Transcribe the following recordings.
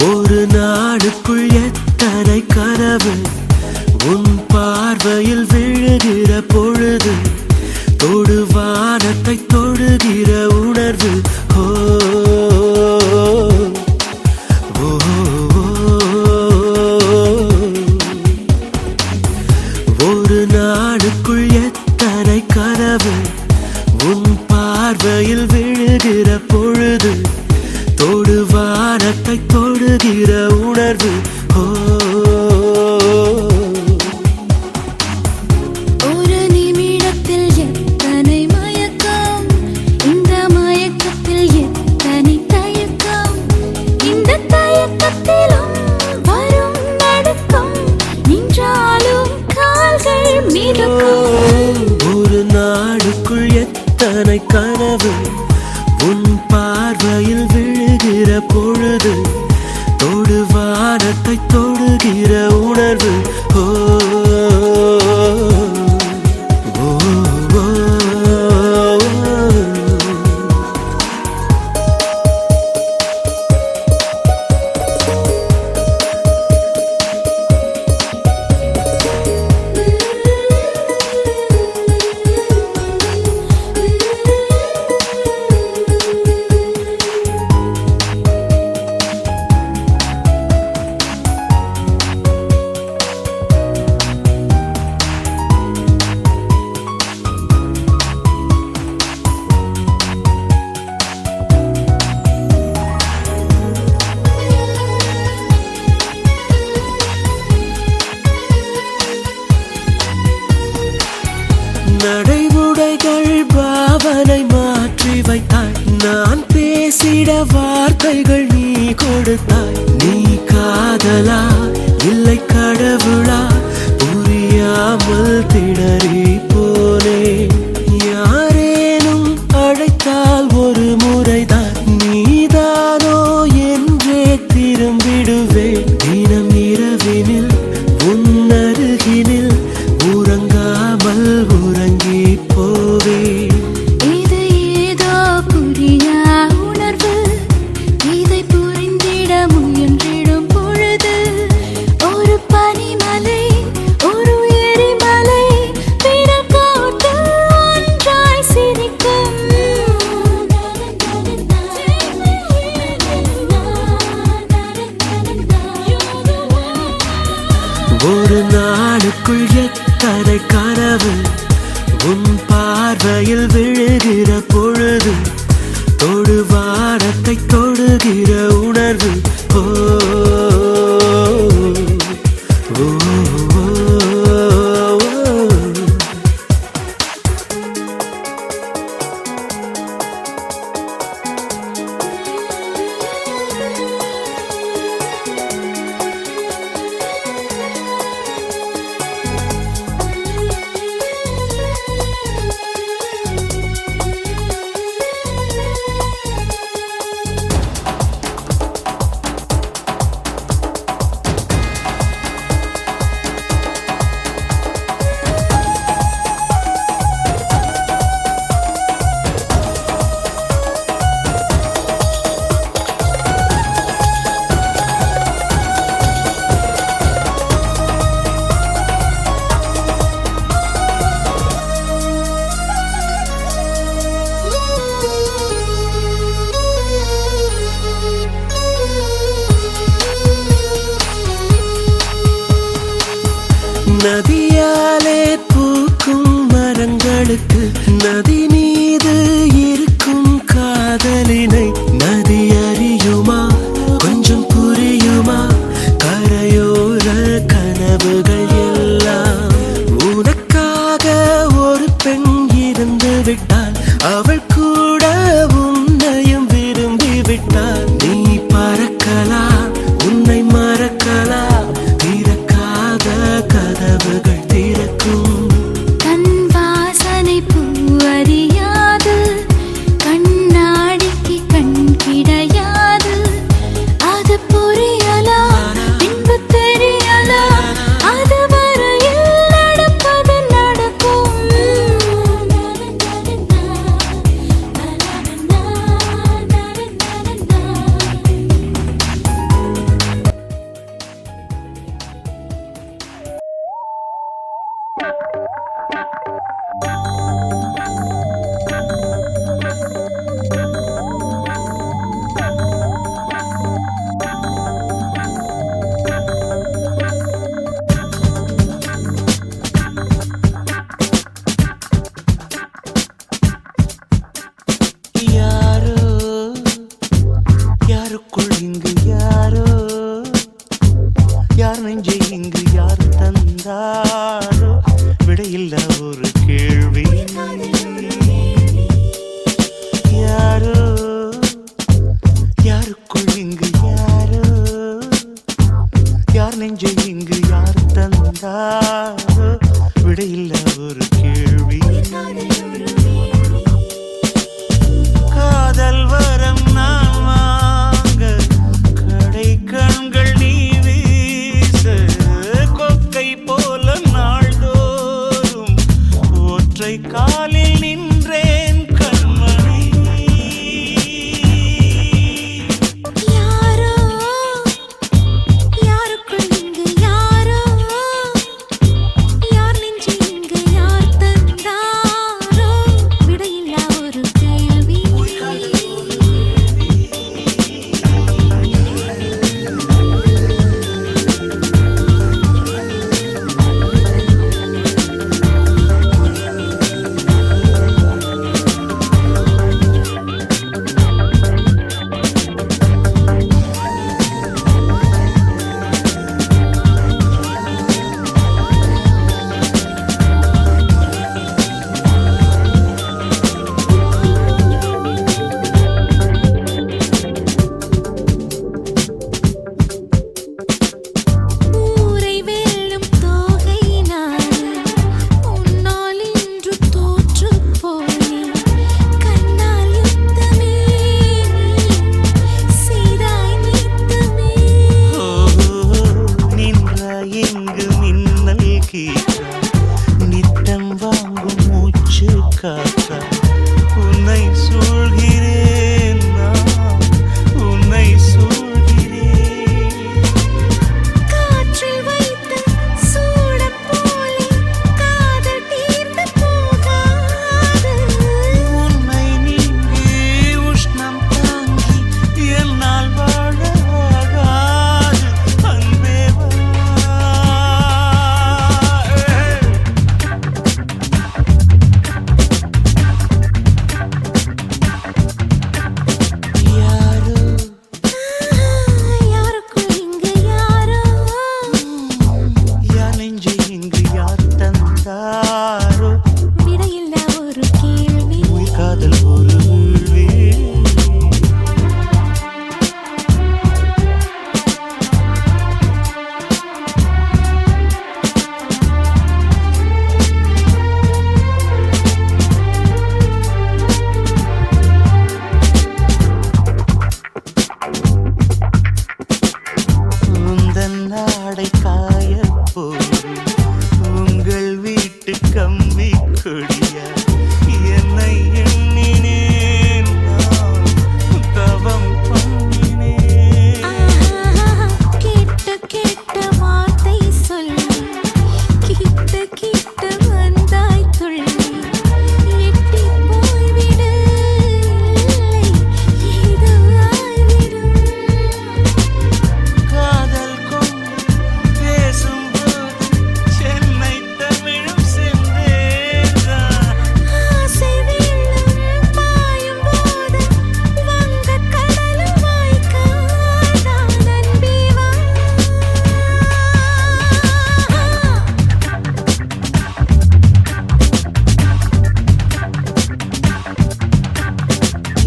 ஒரு நாளுக்குள் எத்தனை கனவு உன் பார்வையில் விழுகிற பொழுது தொடு வானத்தை தொடுகிற உணர்வு ஒரு நாளுக்குள் எத்தனை கனவு உன் பார்வையில் விழுகிற பொழுது தொடு வானத்தை தொடுகிற உணர்வு ஒரு நிமிடத்தில் எத்தனை மயக்கம் இந்த மயக்கத்தில் எத்தனை தயக்கம் இந்த தயக்கத்திலும் வரும் நடுக்கம் நின்றாலும் கால்கள் மிதக்கும் ஒரு நாளுக்குள் எத்தனை கனவு உன் பார்வையில் விழுகிற பொழுது தொடு வானத்தை தொடுகிற உணர்வு நடைமுறைகள் பாவனை மாற்றி வைத்தாய் நான் பேசிட வார்த்தைகள் நீ கொடுத்தாய் நீ காதலா இல்லை கடவுளா புரியாமல் திணறி போனே யாரேனும் அழைத்தால் ஒரு முறைதான் நீதானோ என்றே திரும்பிடுவேன் தினம் இரவினில் உன்னருகினில் உறங்காமல் உறங்கி போவே இது ஏதோ புரியா உணர்வு இதை புரிந்திட முயன்றிடும் பொழுது ஒரு பனிமலை ஒரு எரிமலை பிறக்கோட்டு ஒன்றாய் சிரிக்கும் ஒரு நாளுக்குள் எத்தனை கனவு உன் பார்வையில் விழுகிற பொழுது தொடு வானத்தை தொடுகிற உணர்வு நதியாலே பூக்கும் மரங்களுக்கு நதி மீது இருக்கும் காதலினை நதி அறியுமா கொஞ்சம் புரியுமா கரையோர கனவுகள் எல்லாம் உனக்காக ஒரு பெண் இருந்து விட்டாள் அவள் கூட உன்னையும் விரும்பி விட்டாள் நீ பறக்கலாம் உன்னை மறக்கலாம் திறக்காத கதவுகள் திறக்கும் தன் வாசனை பூ யாருக்குள் இங்கு யாரோ, யார் நெஞ்சை இங்கு யார் தந்தாரோ, விடையில்ல ஒரு கேள்வி. யாரோ யாருக்குள் இங்கு யாரோ, யார் நெஞ்சை இங்கு யார் தந்தாரோ, விடையில்ல ஒரு கேள்வி. காதல் வரம் நான் வாங்க கடை கண்கள் நீ வீச, கொக்கை போல நாள்தோறும் ஒற்றை காலில் நின்றேன் கண்மணி. யாரோ யாருக்குள் இங்கு யாரோ, யார் நெஞ்சு இங்கு யார் தந்தாரோ, விடையில்லா ஒரு கேள்வி. ஊரை வெல்லும் தோகை நானே, உன்னால் இன்று தோற்றுப் போனேன். கண்ணால் யுத்தமே செய்தாய் நித்தமே. நின்றாய் எங்கு மின்னல் கீற்றா, நித்தம் வாங்கும் மூச்சு காற்றா, உன்னை சூழ்கிறேன் நான், உன்னை சூழ்கிறேன். காற்றில் வைத்த சூடம் போலே காதல் தீர்ந்து போகாது. உன்னை நீங்கி உஷ்ணம் தாங்கி என்னால் வாழ ஆகாது. அன்பே வா. யாரோ யாருக்குள் இங்கு யாரோ, யார் நெஞ்சை இங்கு யார் தந்தாரோ, விடையில்லா ஒரு கேள்வி. உயிர் காதல் ஒரு வீழ்வே. உந்தன் நாடை காயப் போது, உங்கள் வீட்டு கம்பி கொடியா, என்னை எண்ணினேன் நான், தவம் பண்ணினேன். கேட்ட கேட்ட வார்த்தை சொல்லி, கிட்ட கிட்ட வந்தாய் துள்ளி. எட்டி போய்விடு, இல்லை இது ஆய்விடும். காதல் கொண்டு பேசும்போது சென்னை தமிழும் சென்றேன். ஆசை வெள்ளம் பாயும் போது வங்கக் கடலும் வாய்க்காதான். அன்பே வா.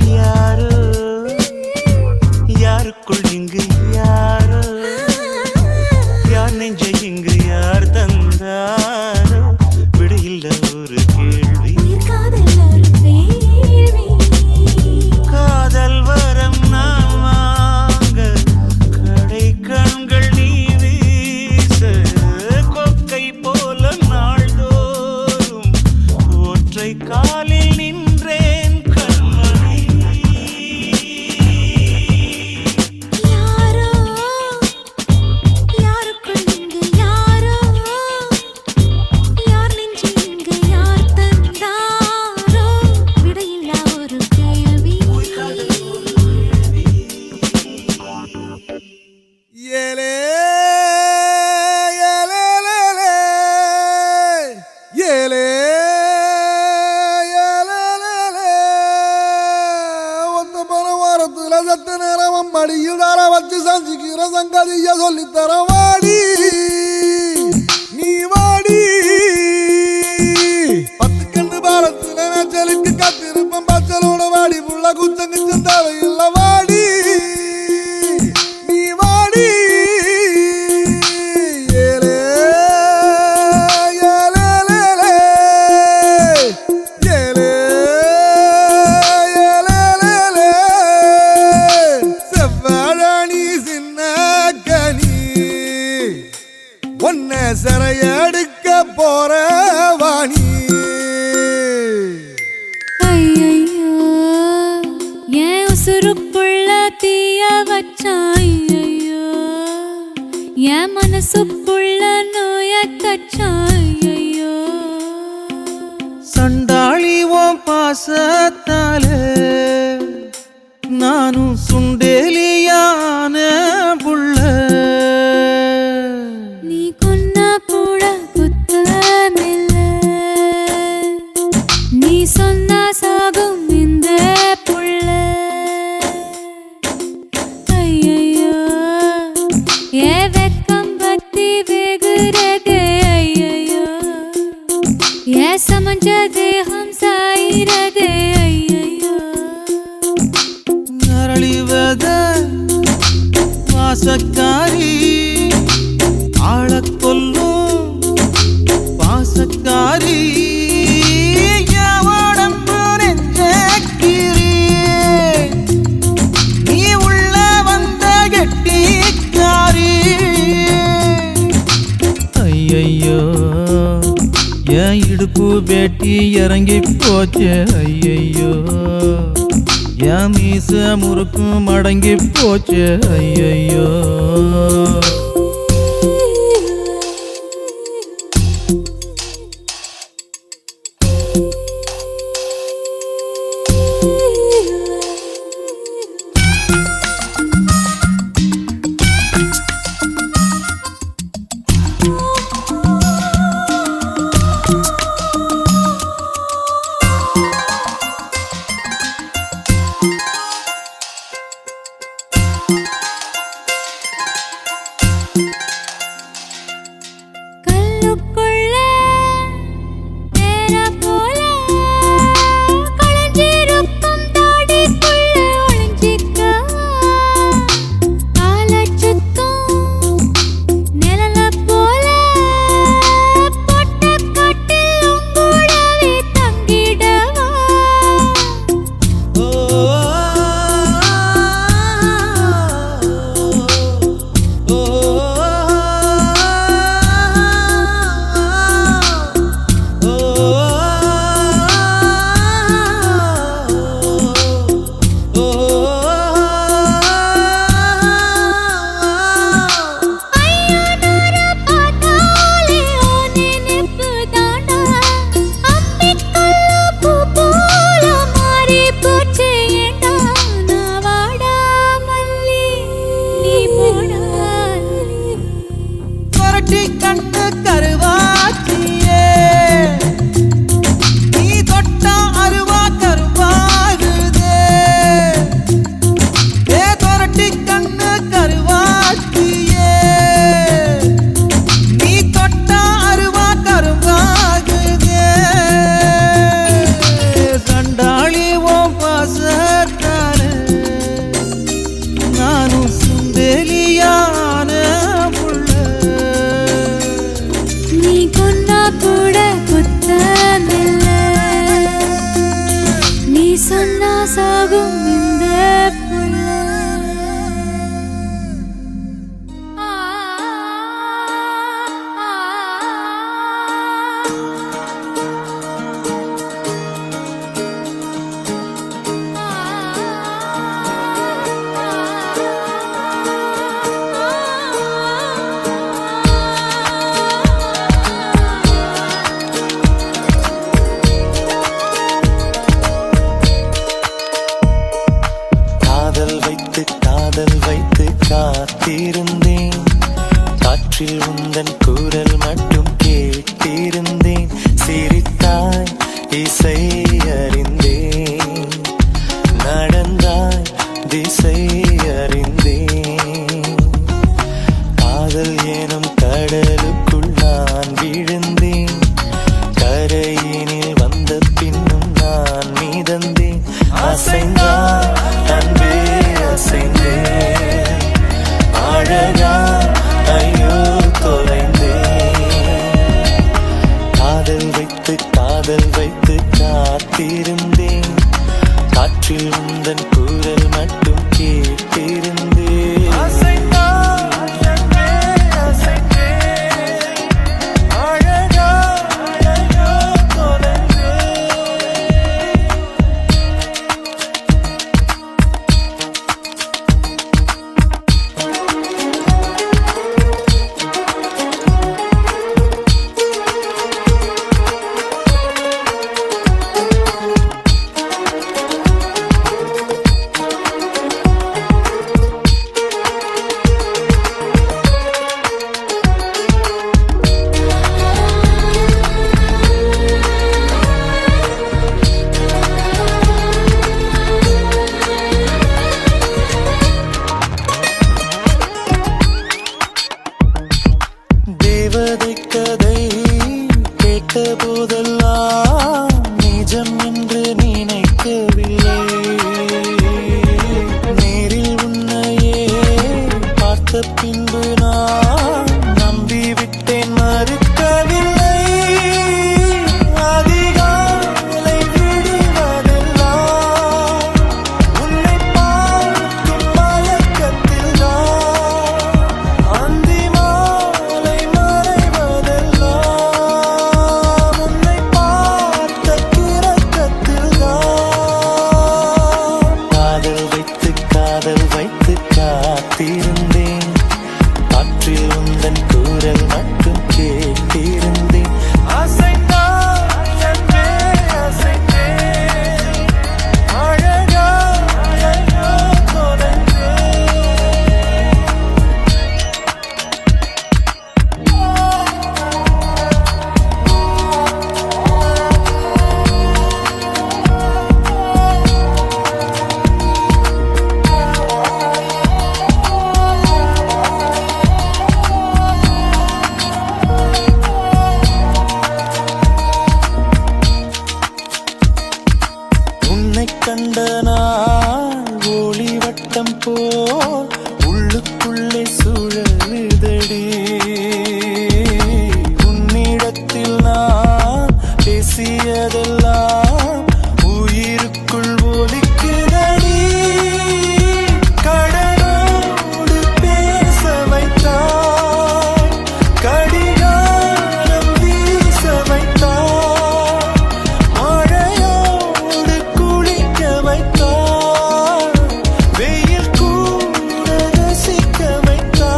யாரோ யாருக்குள் இங்கு யாரோ, யார் நெஞ்சை இங்கு யார் தந்தாரோ, விடையில்ல ஒரு கேள்வி. உயிர் காதல் ஒரு வேள்வி. காதல் வரம் நான் வாங்க கடை கண்கள் நீ வீச, கொக்கை போல நாள்தோறும் ஒற்றை காலில் நின்றேன் கண்மணி. யாரோ மடியில் தார வச்சு சஞ்சிக்கிற சங்கதிய சொல்லித்தர வாடி நீ வாடி. 10 கண்ணு பாலத்துல மேச்சலுக்கு காத்திருப்பம் பச்சலோட வாடி புள்ள குச்சங்கிச்சம் தேவையில்ல வாடி நீ வாடி. ஏலே ஏலேலேலே ஏலே ஏலேலேலே செவ்வாழனி சின்ன கனி ஒன்ன சிறையெடுக்க போற வாணி. ஐயையோ என் உசுருக்குள்ள தீய வச்சான் ஐயையோ என் மனசுக்குள்ள நோய தச்சான் ஐயையோ. சண்டாளி ஓம் பாசத்தால நானும் சுண்டேலியான புள்ள. நீ கொன்னா கூட குத்தமில்ல நீ சொன்னா சாகும் இந்த புள்ள. ஐயையோ ஏ வெக்கம் பத்தி வேகுறதே ஐயையோ ஏ சமஞ்ச தேகம் சாயிரதே ஐயையோ. நரளிவத வாசக்காரி ஆளக் கொல்லும் பாசக்காரி யாவடம்பு நெஞ்சக்கிரி நீ உள்ள வந்த கெட்டிக்காரி. ஐயையோ என் இடுப்பு வேட்டி இறங்கி போச்சு ஐயையோ என் மீச முறுக்கு மடங்கி போச்சு ஐயையோ. கல்லுக்குள்ள தேர போல களைஞ்சிருக்கும் தாடிக்குள்ள ஒளிஞ்சிக்க காலச் சுத்தும் நிழல போல பொட்ட காட்டில் உங்கூடவே தங்கிடவா. ஐயானோர பார்த்தாலே ஓ நினைப்பு தாண்டா அம்மிக்கல்லு பூ போல மாறி போச்சு ஏண்டா. நான் வாடா மல்லி நீ போடா. புரட்டி கண்டு கருவாச்சியே நீ தொட்டா அருவா கருவாகுதே. ஏ புரட்டி கண்ணு கருவாச்சியே நீ தொட்டா அருவா கருவாகுதே. சண்டாளி ஓம் பாசத்தால நானும் சுண்டேலியான புள்ள. நீ கொன்னா கூட குத்தமில்ல நீ சொன்னா சாகும் இந்த புள்ள. காதல் வைத்து காத்திருந்தேன் காற்றில் உந்தன் குரல் மட்டும் கேட்டிருந்தேன் சிரித்தாய் இசை அறிந்தேன் நடந்தாய் திசை அறிந்தேன் கதை கேட்ட போதெல்லாம் நிஜம் என்று நினைக்கவில்லை. நேரில் உன்னையே பார்த்த பின்பு நான் நம்பிவிட்டேன், மறுக்கவில்லை. அதிகாலை விடுவதெல்லாம் உன்னை பார்க்கும் மயக்கத்தில் தான், அந்தி மாலை மறைவதெல்லாம் உன்னை பார்த்த கிறக்கத்தில் தான். காதல் வைத்து காத்திருந்தேன், காற்றில் உந்தன் குரல் மட்டும் கேட்டிருந்தேன். அசைந்தாய் அன்பே அசைந்தேன், அழகாயோ தொலைந்தேன். உன்னை கண்ட நாள் ஒளி வட்டம் போல் உள்ளுக்குள்ளே சுழலுதடி. உன்னிடத்தில் நான் பேசியதெல்லாம் உயிருக்குள் ஒலிக்குதடி. கடலோடு பேச வைத்தாய், கடிகாரம் வீச வைத்தாய், மழையோடு குளிக்க வைத்தாய், வெயில் கூட ரசிக்க வைத்தாய்.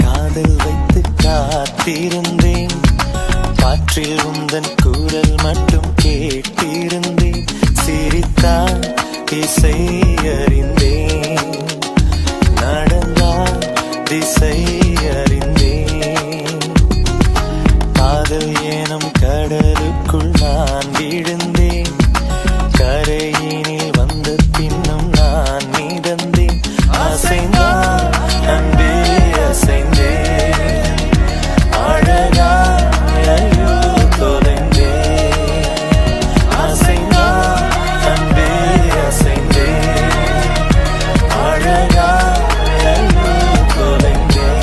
காதல் வைத்து காத்திருந்தேன், காற்றில் உந்தன் குரல் மட்டும் கேட்டிருந்தேன். சிரித்தால் இசை அறிந்தேன், நடந்தால் திசை அறிந்தேன். காதல் எனும் கடலுக்குள் நான் விழுந்தேன், கரையினில் வந்த பின்னும் நான் மிதந்தேன். அசைந்தான் அன்பே அசைந்தேன், அழகாயோ தொலைந்தேன். அசைந்தான் அன்பே அசைந்தேன், அழகாயோ தொலைந்தேன்.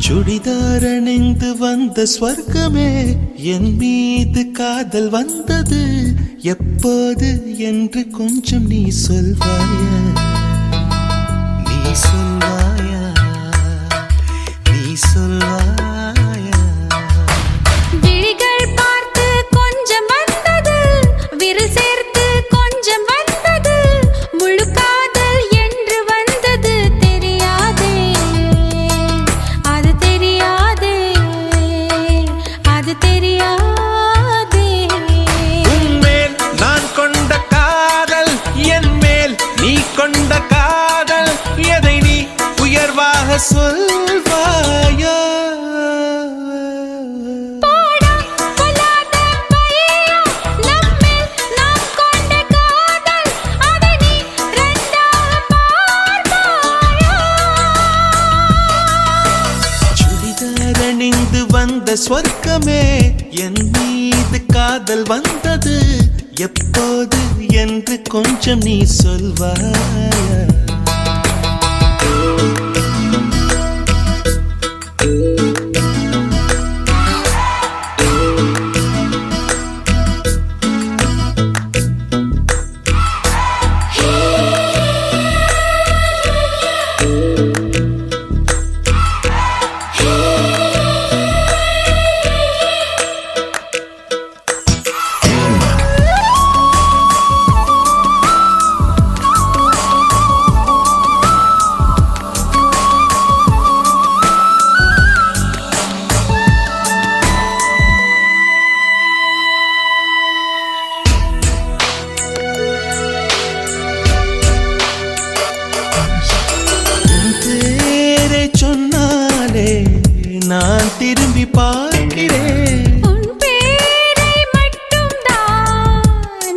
சுடிதார் அணிந்து வந்த ஸ்வர்க்கமே, என் மீது காதல் வந்தது எப்போது என்று கொஞ்சம் நீ சொல்வாயா? நீ சொல்வாயா? நீ சொல்வாயா? விழிகள் பார்த்து கொஞ்சம் வந்தது, விரல் சேர்த்து கொஞ்சம் வந்தது, முழு காதல் என்று வந்தது தெரியாதே, அது தெரியாதே, அது தெரியாதே. உன்மேல் நான் கொண்ட காதல், என் மேல் நீ கொண்ட காதல், எதை நீ உயர்வாக சொல்வாயா? போடா பொல்லாத பையா, நம்மேல் நாம் கொண்ட காதல், அதை நீ ரெண்டாக பார்ப்பாயா? சுடிதார் அணிந்து வந்த ஸ்வர்க்கமே, என் மீது காதல் வந்தது எப்போது என்று கொஞ்சம் நீ சொல்வாயா? விரும்பி பார்க்கிறேன். உன் பேரை மட்டும்தான்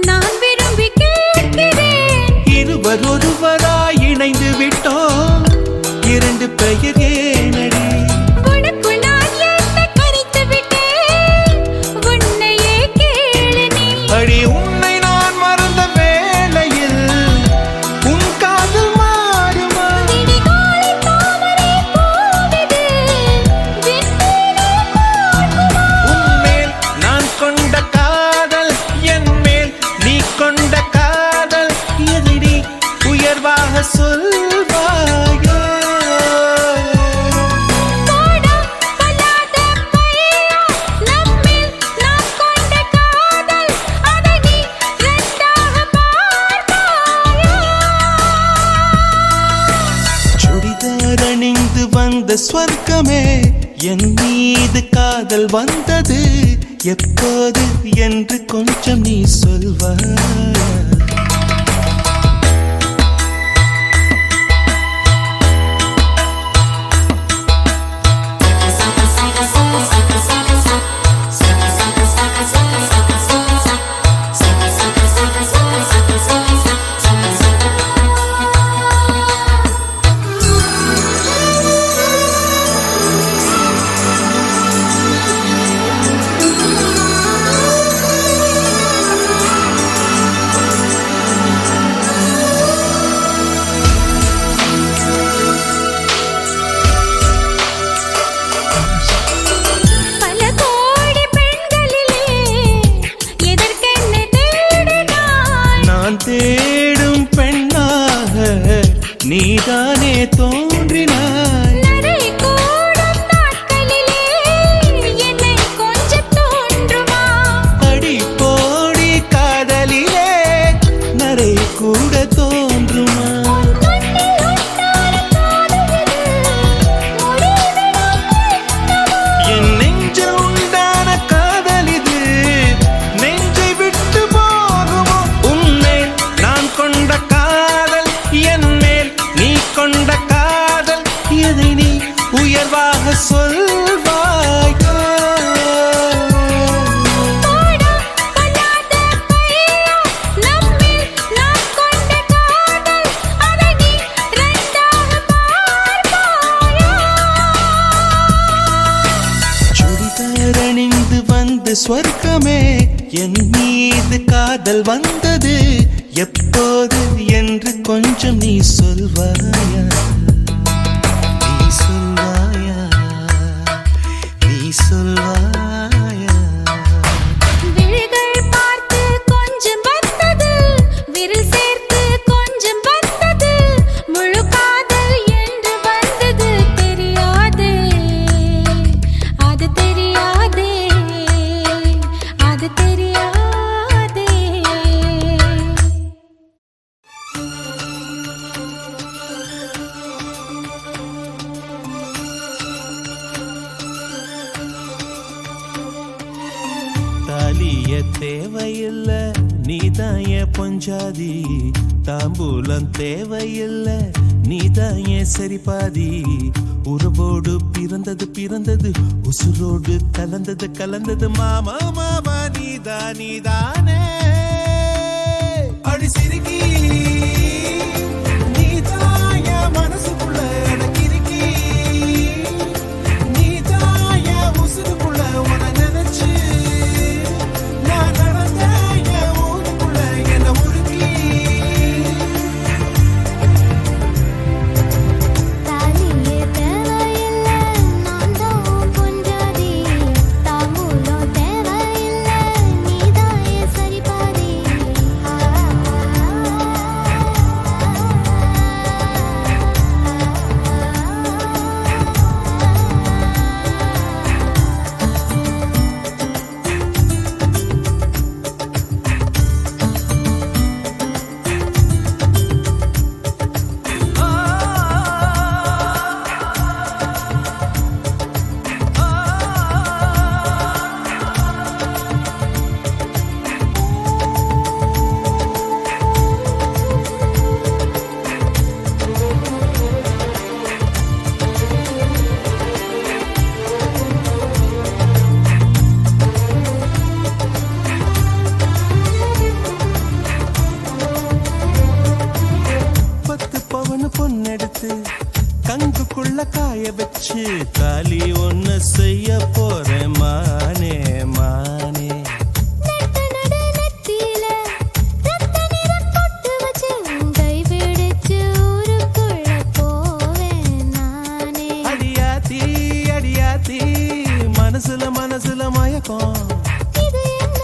நான் விரும்பி கேட்கிறேன். இருவர் ஒருவராய் இணைந்து விட்டோம், இரண்டு பெயர் ஏனடி? உனக்குள் நான் என்னை கரைத்து விட்டேன், உன்னையே கேளு நீ. அடி உன்னை நான் மறந்த வேளையில் உன் காதல் மாறுமா? விடிகாலை தாமரை பூவிது, விண்மீனே பார்க்குமா? உன்மேல் நான் கொண்ட காதல், என் மேல் நீ கொண்ட காதல், எதிரி உயர்வாக சொல்வாயா? போடா பல்லாத பையா, நம்மில் நாம் கொண்ட காதல், அதை நீ இரண்டாக பார்ப்பாயா? சுடிதார் அணிந்து வந்த ஸ்வர்க்கமே, என் மீது காதல் வந்தது எப்போது என்று கொஞ்சம் நீ சொல்வாயா? பல கோடி பெண்களிலே எதற்கென்னை தேடினாய்? நான் தேடும் பெண்ணாக நீதானே தோன்றினாய். நடை கூடும் நாட்களிலே என்னை கொஞ்சம் தோன்றுமா? அடி போடி காதலிலே நரை கூட தோன்றுமா? கண்ணில் ஒட்டாத காதலிது, முடிவிடம் என்னவோ? என் நெஞ்சில் உண்டான காதல் இது, நெஞ்சை விட்டு போகுமோ? உன்மேல் நான் கொண்ட காதல், என் மேல் நீ கொண்ட காதல், எதை நீ உயர்வாக சொல்வாயா? போடா பல்லாத பையா, நம்மில் நாம் கொண்ட காதல், அதை நீ இரண்டாக பார்ப்பாயா? சுடிதார் அணிந்து வந்த ஸ்வர்க்கமே, என் மீது காதல் வந்தது எப்போது என்று கொஞ்சம் நீ சொல்வாயா? நீ சொல்வாயா? நீ சொல்வாயா? விழிகள் பார்த்து கொஞ்சம் வந்தது, விரல் சேர்த்து கொஞ்சம் வந்தது, முழு காதல் என்று வந்தது தெரியாதே, அது தெரியாதே, அது தெரியாதே. தாலிய தேவையில்ல, நீதாய பொஞ்சாதி, தாம்பூலம் தேவையில்ல, நீதாய சரிபாதி, உறவோடு பிறந்தது பிறந்தது, உசுரோடு கலந்தது கலந்தது, மாமா மாமா நீதானே அடி சிரிக்கி, நீதாய மனசுக்குள்ள கிறுக்கி, நீதாய உசுருக்குள்ள உன நினைச்சு நான் நடந்த என் ஊருக்குள்ள என்ன உருக்கி. தாலியே தேவையில்ல, நான் தான் பொஞ்சாதி, தாம்பூலம் தேவையில்ல, நீதாயே சரிபாதி, கங்குக்குள்ள காய வச்சு தாலி ஒண்ணு செய்ய போறேன் மானே மானே. நட்ட நடு நெத்தியில ரத்த நிறம் பொட்டு வச்சு கை பிடிச்சு ஊருக்குள்ள போவேன் நானே. அடியாத்தி அடியாத்தி மனசுல மனசுல மயக்கம். இது என்ன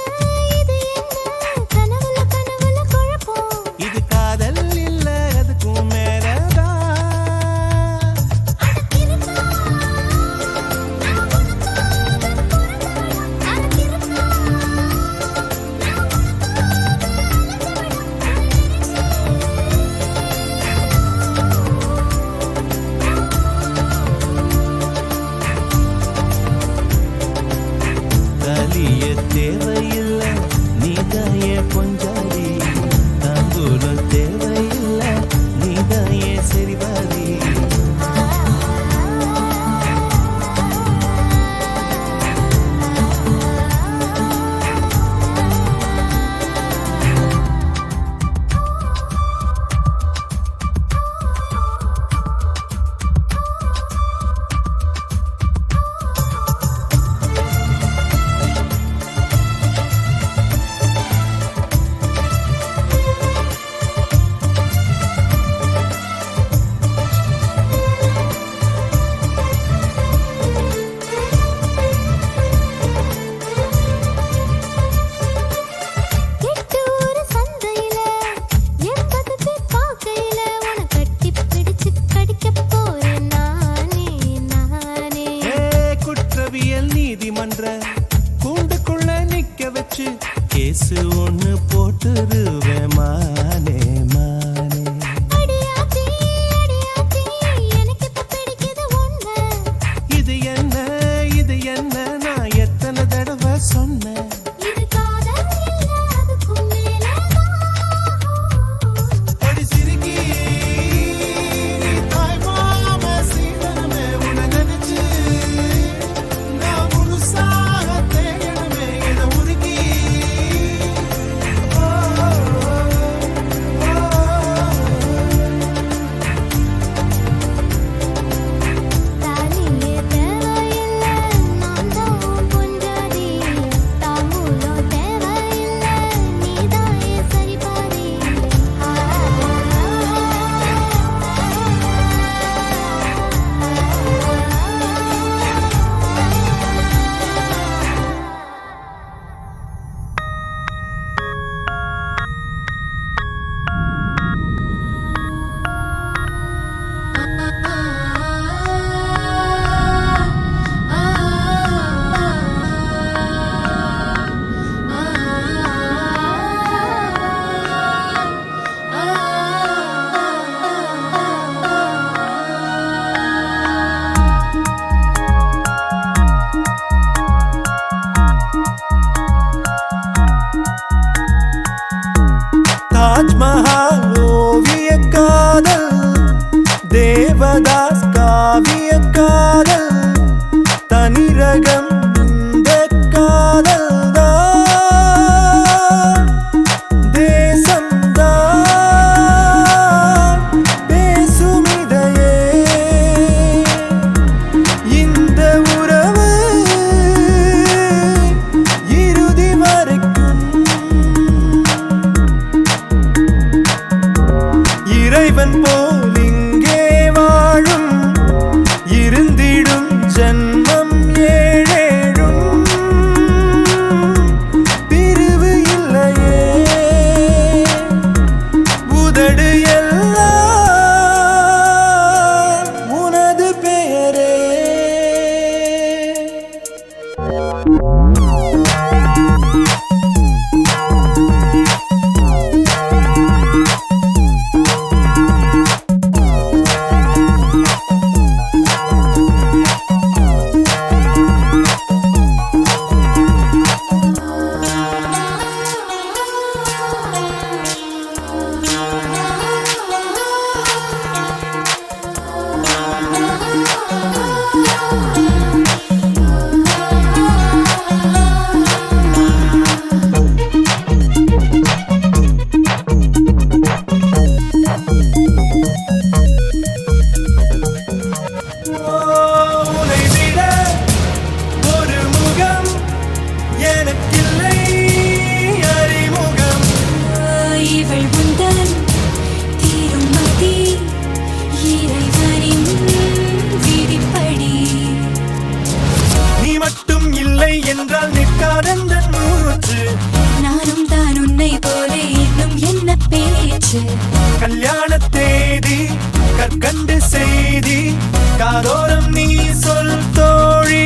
கனவுல கனவுல குழப்பம். இது காதல் இல்ல அதுக்கும் மேலதான். தாலிய தேவையில்ல நீதாயே பொஞ்சாதி. தாம்பூலம் தேவையில்ல நீதாயே சரிபாதி. எட்டு ஊரு சந்தையில 80 பேர் பார்க்கையில உன்னை கட்டிப் பிடிச்சு கடிக்கப் போறேன் நானே நானே. குற்றவியல் நீதிமன்ற கூண்டுக்குள்ள நிக்க வச்சு கேசு ஒண்ணு போட்டுருவேன் மானே மானே. அடியாத்தி எனக்கு இப்ப பிடிக்குது ஒண்ணு. இது என்ன நான் எத்தனை தடவை சொன்னேன். இது காதல் இல்ல அதுக்கும் மேலதான். அடி சிரிக்கி தாய் மாம சீதனமே உன்னை நினைச்சு நான் முழுசாக தேடணுமே இதை உருக்கி. தாலியே தேவையில்ல நான் தான் பொஞ்சாதி. தாம்பூலம் தேவையில்ல நீதாயே சரிபாதி. தாஜ்மஹால் ஓவிய காதல், தேவதாஸ் காவிய காதல், தனிரகம் இந்த காதல் தான் தேசம்தான் பேசுமிதையே. இந்த உறவு இறுதி வரைக்கும் இறைவன் போல் இங்கே வாழும் இருந்திடும் ஜன்மம் ஏழே. காதோரம் நீ சொல் தோழி.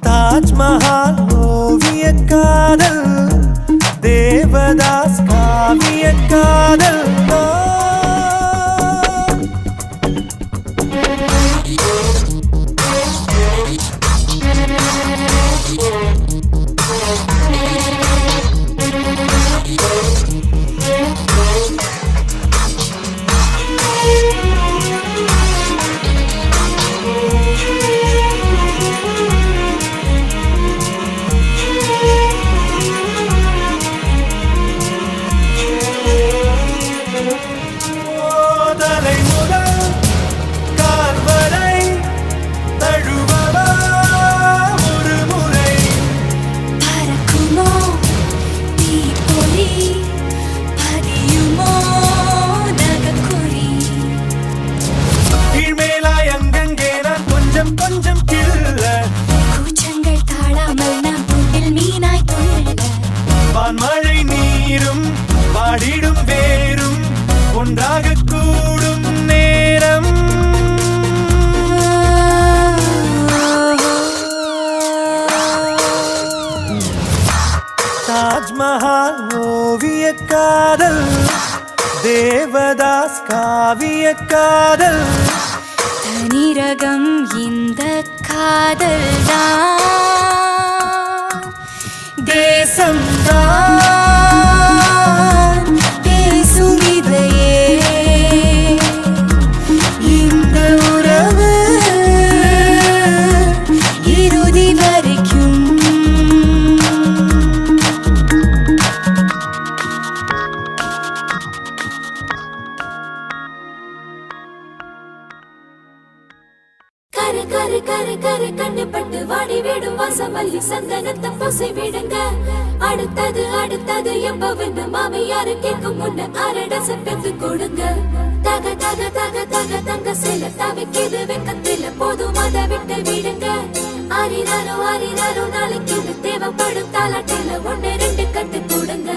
தாஜ்மஹால் ஓவிய காதல், தேவதாஸ் காவிய காதல். கொஞ்சம் கிள்ள கூச்சங்கள் தாழாமல் நாம் கூட்டில் மீனாய் துள்ள. வான்மழை நீரும் பாடிடும் வேரும் ஒன்றாக கூடும் நேரம். தாஜ்மஹால் ஓவிய காதல், தேவதாஸ் காவிய காதல். தனிரகம் இந்த காதல் தான், தேசம் தான் பேசும் இதையே. இந்த உறவு இறுதி வரைக்கும். கரு கரு கரு கரு கண்ணுப்பட்டு வாடி விடும் வாசமல்லி சந்தனத்தை பூசி விடுங்க. அடுத்தது அடுத்தது எப்பவென்று மாமியாரு கேட்கும் முன்ன அரடச பெத்து கொடுங்க. தக தக தக தக தங்க சில தவிக்கிது வெக்கத்தில போதும் அதை விட்டு விடுங்க. ஆரிராரோ ஆரிராரோ நாளைக்கு இது தேவைப்படும் தாலாட்டில 1 2 கட்டு கொடுங்க.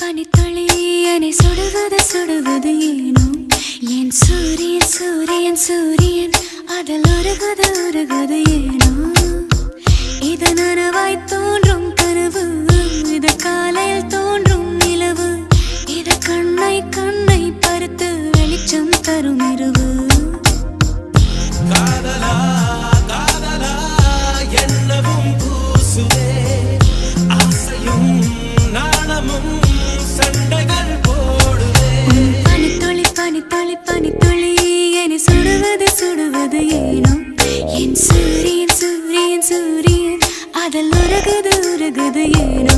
பனித்துளி என்னை சுடுவது சுடுவது ஏனோ. என் சூரியன் சூரியன் சூரியன் அதில் உருகுது உருகுது ஏனோ. இது நனவாய் தோன்றும் கனவு, இது காலையில் தோன்றும் நிலவு, இது கண்ணை கண்ணை பருத்து வெளிச்சம் தரும் இரவு. காதலா காதலா என்னவும் பூசுதே, ஆசையும் நாணமும் சண்டைகள் போடுதே. பனித்துளி பனித்துளி பனித்துளி என்னை சுடுவது சுடுவது ஏனோ. என் சூரியன் சூரியன் சூரியன் அதில் உருகுது உருகுது ஏனோ.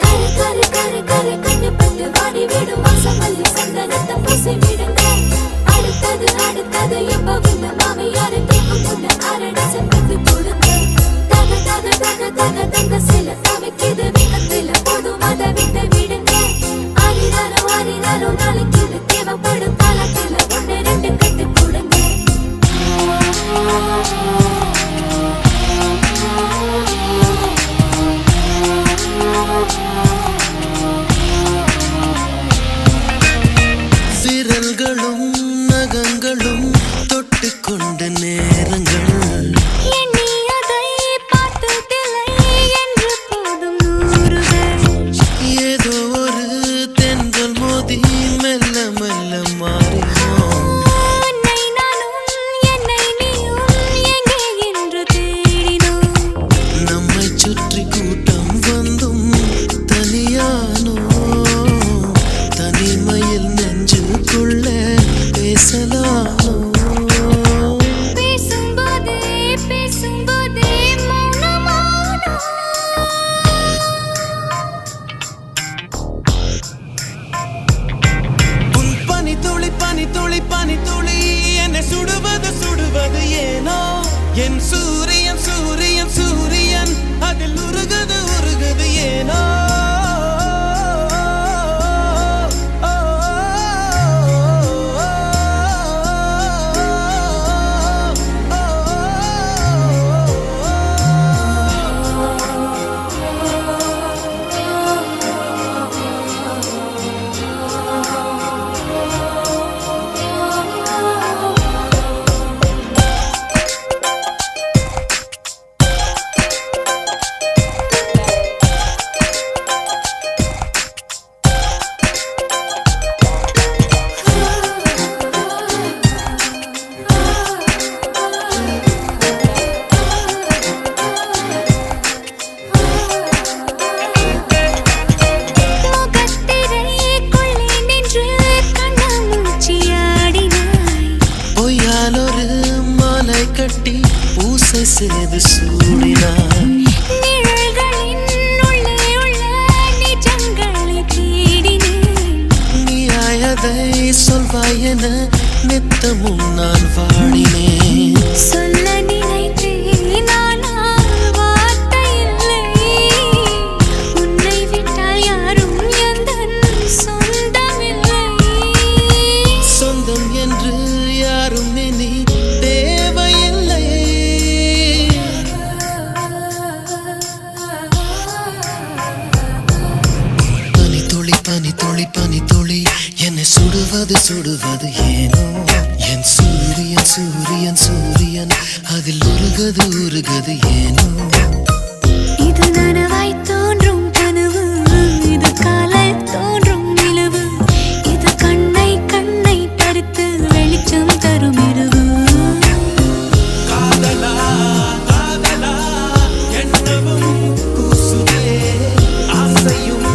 கரு கரு கரு கரு கண்ணுப்பட்டு வாடி விடும் வாசமல்லி சந்தனத்தை பூசி விடுங்க. அடுத்தது அடுத்தது எப்பவென்று மாமியாரு கேட்கும் முன்ன அரடச பெத்து என் சூரியன் சூரியன் சூரியன் அதில் உருகுது உருகுது ஏனோ கட்டி பூசை செய்து சூடினான் நிழல்களின் உள்ளே உள்ள நிஜங்களை தேடினேன் நீயாயதை சொல்வாய் என நித்தமும் நான் வாடினேன் சொல்ல நினைத்தேன் ஆனால் வார்த்தை இல்லை உன்னை விட்டால் யாரும் எந்தன் சொந்தமில்லை சொந்தம் என்று யாரும் இனி பனி துளி என்னை சுடுவது சுடுவது ஏனோ என் சூரியன் சூரியன் சூரியன் அதில் உருகது உருகது ஏனோ இது நனவாய் தோன்றும் கனவு இது காலை தோன்றும் நிலவு இது கண்ணை கண்ணை பறித்து வெளிச்சம் தரும் இரவு காதலா காதலா என்னவும் கூசுதே ஆசையும்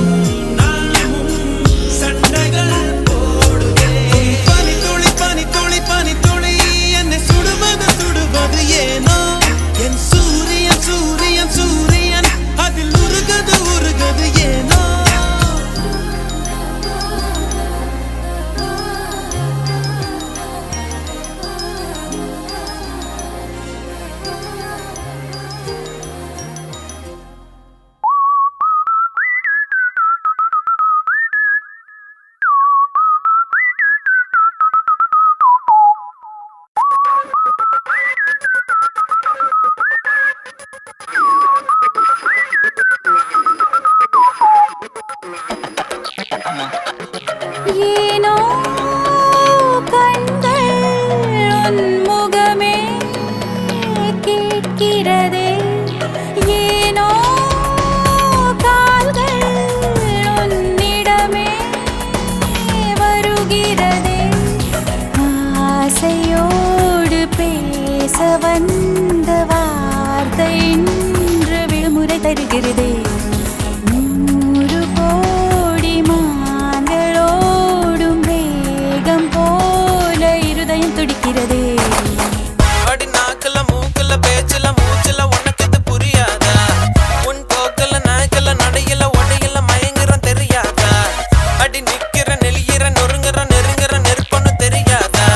ஏனோ கண்கள் உன் முகமே கேட்கிறதே ஏனோ கால்கள் உன்னிடமே வருகிறதே ஆசையோடு பேச வந்த வார்த்தை இன்று விடுமுறை தருகிறதே அடி நாக்கல மூக்கல பேச்சல மூச்சல உனக்கு இது புரியாதா உன் போக்கல நாய்க்கல நடையில உடையில மயங்குறோம் தெரியாதா அடி நிக்கிற நெளிகிற நொறுங்குற நெருங்குற நெருப்பொன்னு தெரியாதா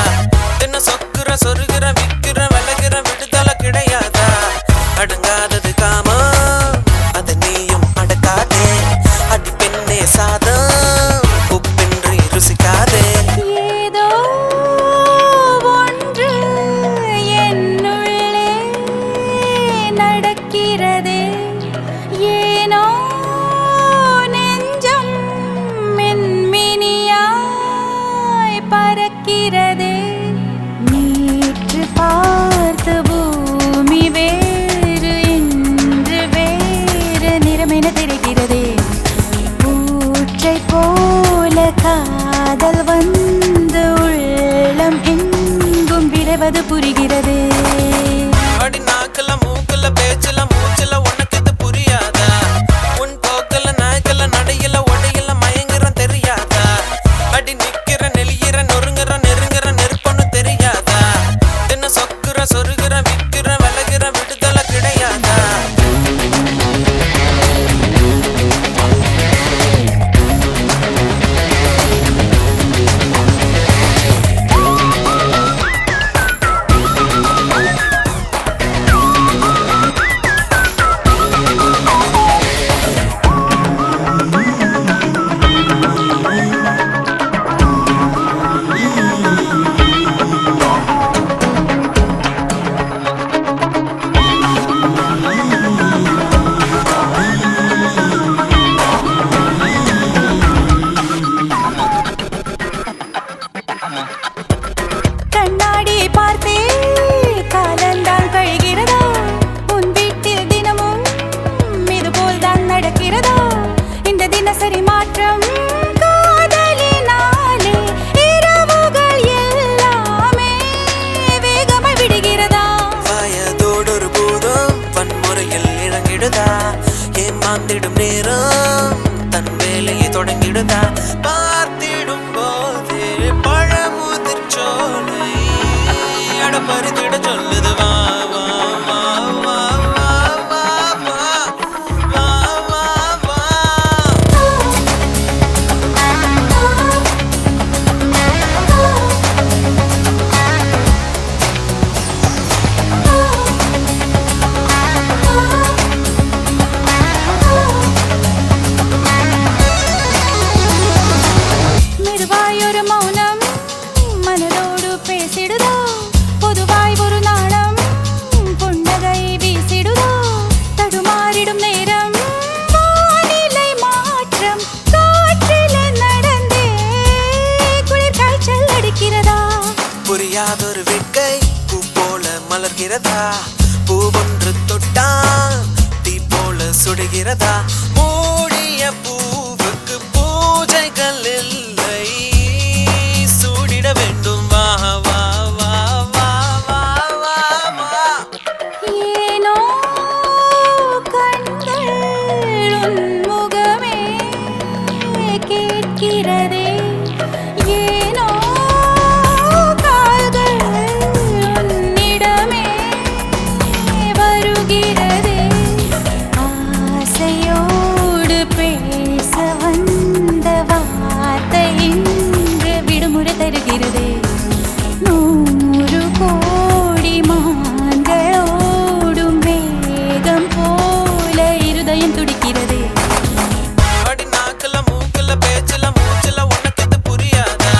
என்ன சொக்குற சொருகிற விக்கிற விலகிற விடுதலை கிடையாதா அடங்காதது காமா அத நீயும் அடக்காதே அடி பெண்ணே சாதம் உப்பின்றி ருசிக்காதே நேற்று பார்த்த பூமி வேறு இன்று வேறு நிறமென தெரிகிறதே ஊற்றை போல காதல் வந்து உள்ளம் எங்கும் விரைவது புரிகிறதே அடி நாக்கல மூக்கல பேச்சல மூச்சல உனக்கு இது புரியாதா தொடங்கிடுதா ஏமாந்திடும் நேரம் தன் வேலையை தொடங்கிடுதா பார்த்திடும் போதே பழமுதிர் சோலை அட பறித்திட சொல்லுது வா வா வா வா வா வா வா வா வா மெதுவாயொரு மௌனம் மனதோடு பேசிடுதோ பொதுவாய் ஒரு நாளம் புன்னகை வீசிடுதோ தடுமாறிடும் நேரம் வானிலை மாற்றம் காற்றிலே நடந்தே குளிர் காய்ச்சல் அடிக்கிறதா புரியாதொரு வேட்கை பூ போல மலர்கிறதா பூவொன்று தொட்டா தீ போல சுடுகிறதா மூடிய பூவுக்கு பூஜைகள் இல்லை சூடிட வேண்டும் வா வா வா வா வா வா வா ஏனோ கண்கள் உன் முகமே கேட்கிறதே ஏனோ கால்கள் உன்னிடமே வருகிறதே ஆசையோடு பேச வந்த வார்த்தை இன்று விடுமுறை தருகிறதே 100 கோடி மான்களோடும் வேகம் போல இருதயம் துடிக்கிறதே அடி நாக்குல மூக்குல பேச்சுல மூச்சுல உனக்கு இது புரியாதா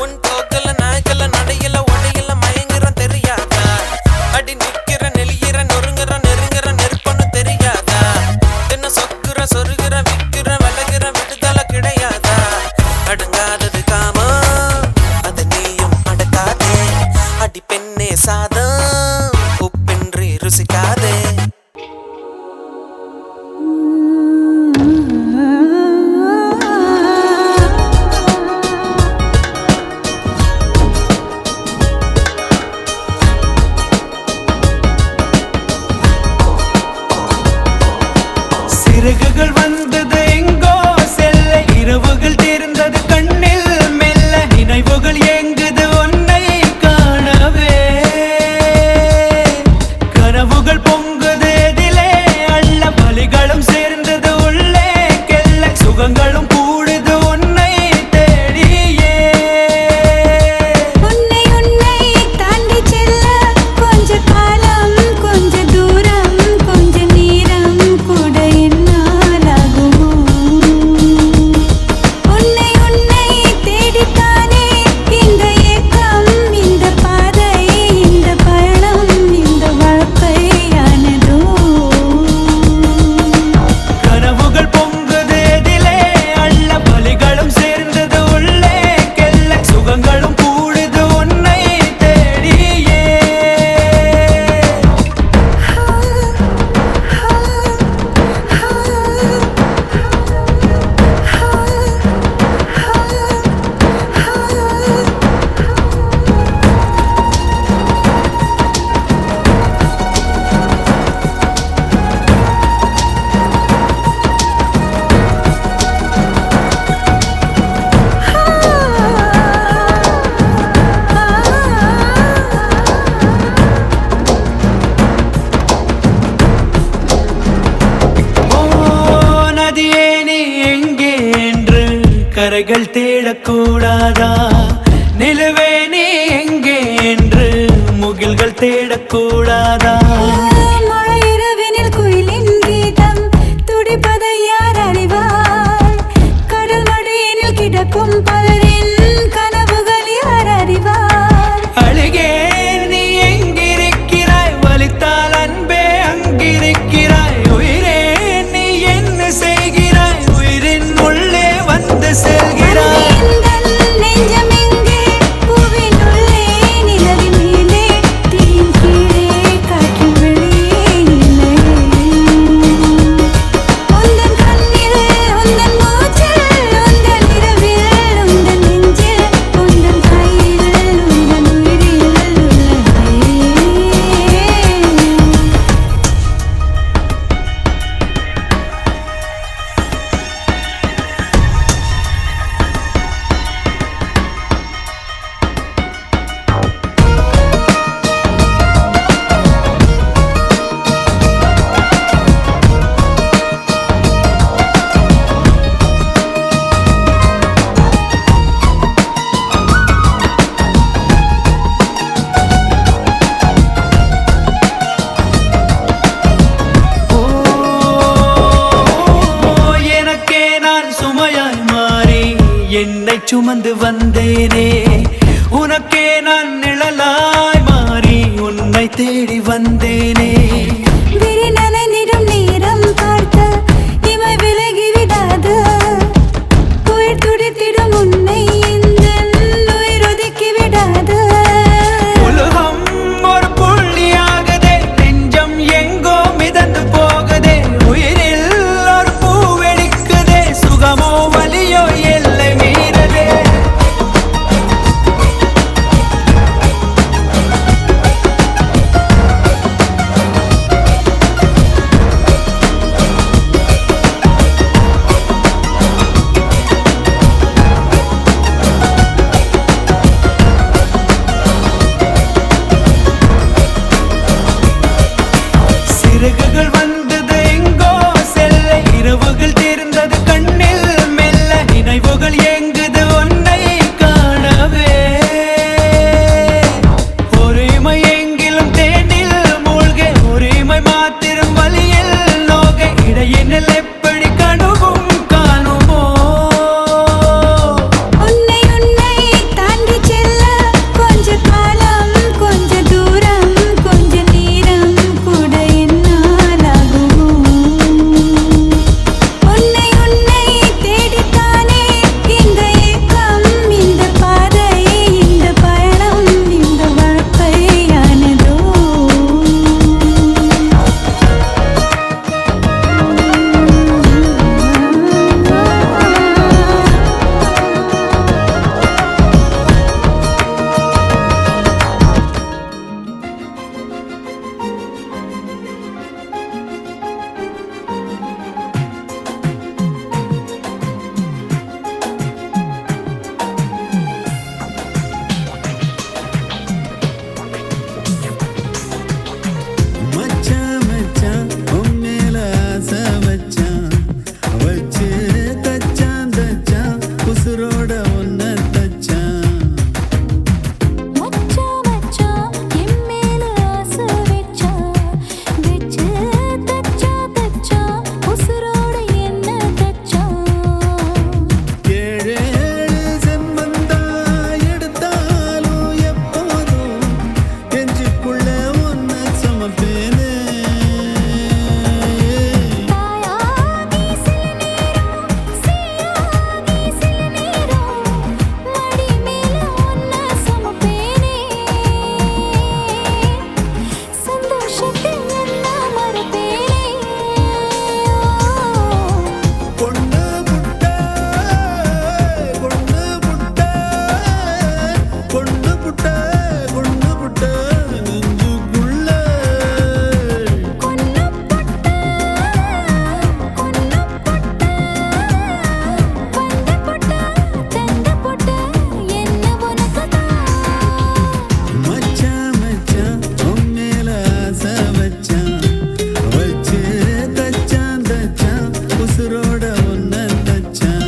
உன் போக்குல நாய்க்கல நடையில ஒடையில மயங்குறன் தெரியாதா அடி நிக்கிற நெளியிற நொறுங்குற நெருங்குற நெருப்பன்னு தெரியாதா என்ன சொக்குற சொருகிற விக்கிற விலகிற விடுதலை கிடையாதா அடங்காதது காமா அத நீயும் அடக்காதே அடி பெண்ணே சாதம் உப்பின்றி ருசிக்காதே சிறகுகள் வந்தது எங்கோ செல்ல இரவுகள் தேர்ந்தது கண்ணில் மெல்ல நினைவுகள் ஏங்குது உன்னை காணவே கனவுகள் பொங்குது எதிலே அள்ள வலிகளும் சேர்ந்தது உள்ளே கெல்ல சுகங்களும் கூடுது உன்னை தேடியே உன்னை தாண்டி செல்ல கொஞ்ச காலம் கொஞ்ச தூரம் கொஞ்ச நேரம் கூட என்னாலாகுமோ உன்னை தேடித்தானே இந்த ஏக்கம் இந்த பாதை இந்த பயணம் இந்த வாழ்க்கையானதோ கனவுகள் பொங்குது எதிலே அள்ள வலிகளும் சேர்ந்தது உள்ளே கெல்ல சுகங்களும் கூடுது உன்னை தேடியே ஓ நதியே நீ எங்கே என்று கரைகள் தேடக்கூடாதா நிலவே நீ எங்கே என்று முகில்கள் தேடக்கூடாதா மழையிரவினில் குயிலின் கீதம் துடிப்பதை யார் அறிவார் கடல் மடியினில் கிடக்கும் பலரின் கனவுகள் யார் அறிவார் அழுகே நீ எங்கிருக்கிறாய் வலித்தால் அன்பே அங்கிருக்கிறாய் உயிரே நீ என்ன செய்கிறாய் உயிரின் உள்ளே வந்து செல்கிறாய் எந்தன் நெஞ்சம் எங்கே பூவினுள்ளே நிலவின் மேலே தீயின் கீழே காற்றின் வெளியே சுமந்து வந்தேனே உனக்கே நான் நிழலாய் மாறி உன்னை தேடி வந்தேனே நனைந்திடும் நேரம் பார்த்த இமை விலகி விடாது உயிர் துடித்திடும் உன்னை இந்த உயிர் ஒதுக்கி விடாது உலகம் ஒரு புள்ளியாகதே நெஞ்சம் எங்கோ மிதந்து போகுதே உயிரில் ஒரு பூ வெடிக்குதே சுகமோ வலியோ எல்லை மீறதே சிறகுகள் வந்தது எங்கோ செல்ல இரவுகள் தீர்ந்தது கண்ணில் மெல்ல நினைவுகள் எங்குது உன்னை காணவே ஒருமை எங்கிலும் தேனில் மூழ்க ஒருமை மாத்திரம் வழியில் நோக இடையினில் எப்படி கனவும் காணுமோ உன்னை தாண்டி செல்ல கொஞ்ச காலம் கொஞ்ச தூரம் கொஞ்ச நேரம் கூட என்னால் ஆகுமோ உன்னை தேடித்தானே இந்த ஏக்கம் இந்த பாதை இந்த பயணம் இந்த வாழ்க்கையானதோ மச்சான் மச்சான் உன் மேல ஆசை வச்சான் வச்சு தச்சான் தச்சான் உசுரோட உன்னை தச்சான் மச்சான் மச்சான் என் மேல ஆசை வெச்சான் வெச்சு தச்சான் உசுரோட என்ன தச்சான் ஏழேழு செம்மந்தா எடுத்தாலும் எப்போதும் நெஞ்சுக்குள்ள உன்னை சமப்பேனே தாயாகி சில நேரம் சீயாகி சில நேரம் மடி மேல உன்னை சுமப்பேனே சந்தோஷத்தில் எல்லாம் மறப்பேனே பொண்ணு புட்ட பொண்ணு புட்ட பொண்ணு புட்ட பொண்ணு புட்ட நெஞ்சுக்குள்ள கொன்னு போட்ட வந்த போட்ட தந்த போட்ட என்ன உனக்குதான் மச்சான் மச்சான் உன் மேல ஆசை வச்சான் வச்சு தச்சான் தச்சான் உசுரோட உன்னை தச்சான்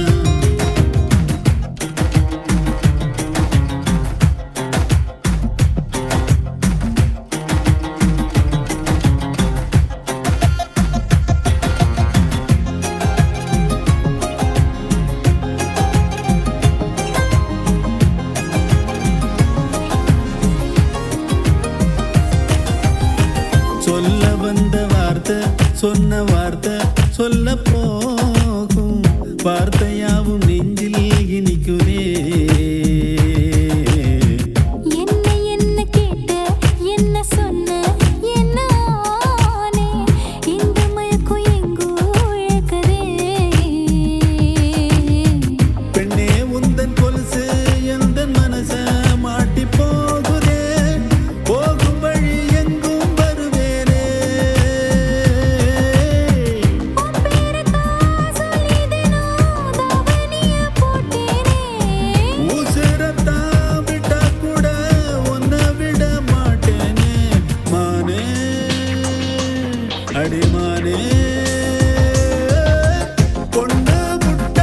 சொல்ல வந்த வார்த்தை சொன்ன வார்த்தை சொல்ல போகும் வார்த்தையாவும் நெஞ்சில் இனிக்குதே என்ன கேட்ட என்ன சொன்ன என்ன ஆனே இந்த மயக்கம் எங்கோ இழக்கதே பெண்ணே உந்தன் கொலுசு எந்தன் மனச மாட்டி போகுதே போகும் வழி எங்கும் வருவேனே உன் பேரத்தான் சொல்லிதேனோ தாவணிய போட்டேனே உசுரத்தான் விட்டா கூட உன்னை விட மாட்டேனே மானே அடிமானே பொண்ணு புட்ட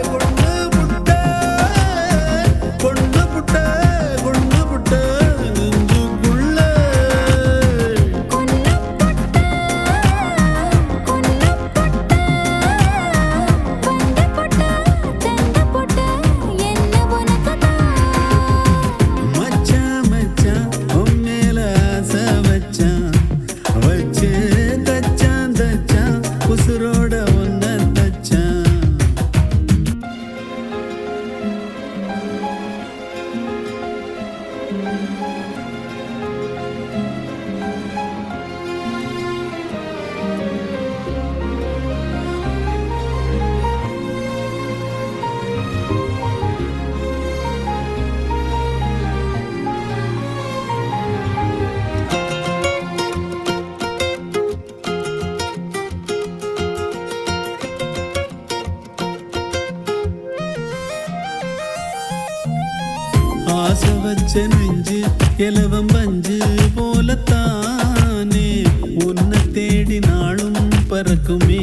பொண்ணு புட்ட பொண்ணு புட்ட பொண்ணு புட்ட நெஞ்சுக்குள்ள கொன்னு போட்ட வந்த போட்ட தந்த போட்ட நெஞ்சு இலவம் பஞ்சு போலத்தானே உன்னை தேடி நாளும் பறக்குமே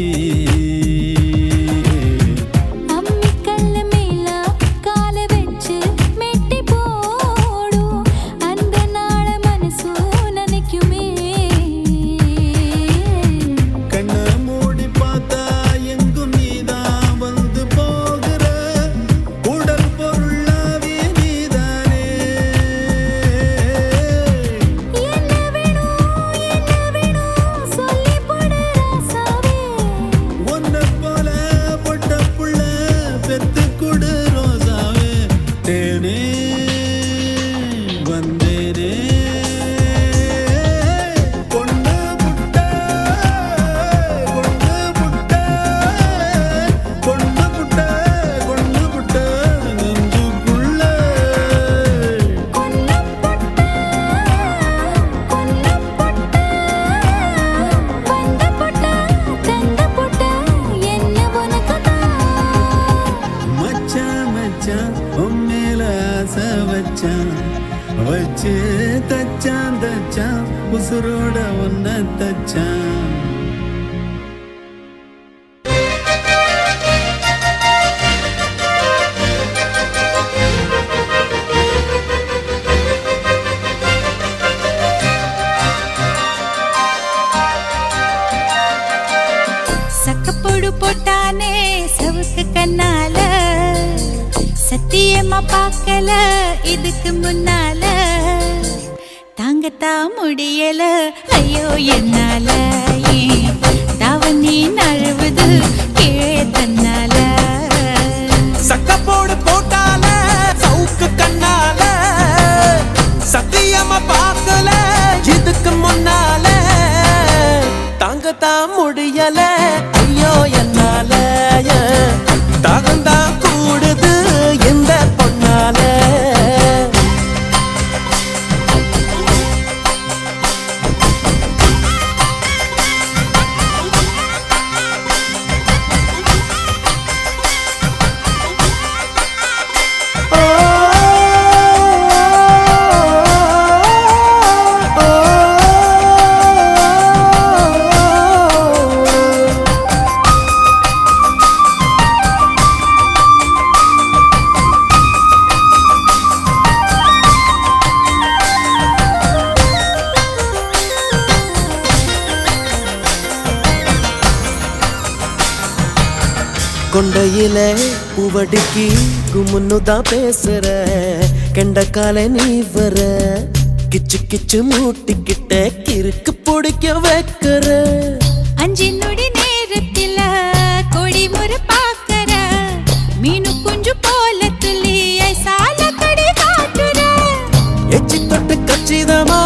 வச்சு தச்சான் தச்சான் உசுரோட ஒன்ன தச்சான் சக்கப்போடு போட்டானே சவுக்கு கண்ணால சத்தியமா பார்க்கல இதுக்கு முன்னால தாங்கத்தா முடியல ஐயோ என்னால தாவணி நழுவுது கீழே தன்னால சக்கப்போடு போட்டால சவுக்கு கண்ணால சத்தியமா பார்க்கல இதுக்கு முன்னால தாங்கத்தா முடியல ஐயோ என்னால தாகந்தா கூடுது இந்த பொன்னால கொண்டையில பூவடிக்கி குமுன்னுதான் பேசுற கெண்டக்கால நீ வர கிச்சு கிச்சு மூட்டிக்கிட்ட கிறுக்கு பிடிக்க வைக்கிற 5 நொடி நேரத்தில கொடி முறை பாக்கற மீனு குஞ்சு போல துள்ளி ஐசால கடி காட்டுற எச்சி தொட்டு கச்சிதமா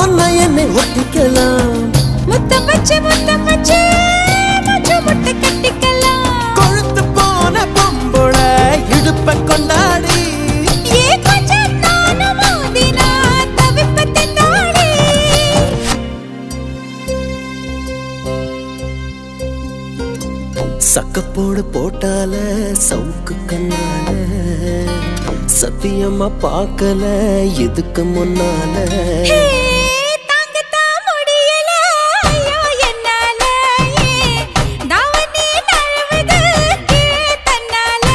ஒன்ன என்னை ஒட்டிக்கலாம் முத்தம் வச்சு முச்சு முட்டை கட்டிக்கலாம் கொழுத்து போன பொம்புள இடுப்ப கொண்டாடி ஏ கொஞ்சம் நானும் மோதினா தவிப்பத்தை தாடி சக்கப்போடு போட்டால சவுக்கு கண்ணால சத்தியமா பார்க்கல இதுக்கு முன்னால தாங்கத்தா முடியல ஐயோ என்னால தாவணி நழுவுது கீழே தன்னால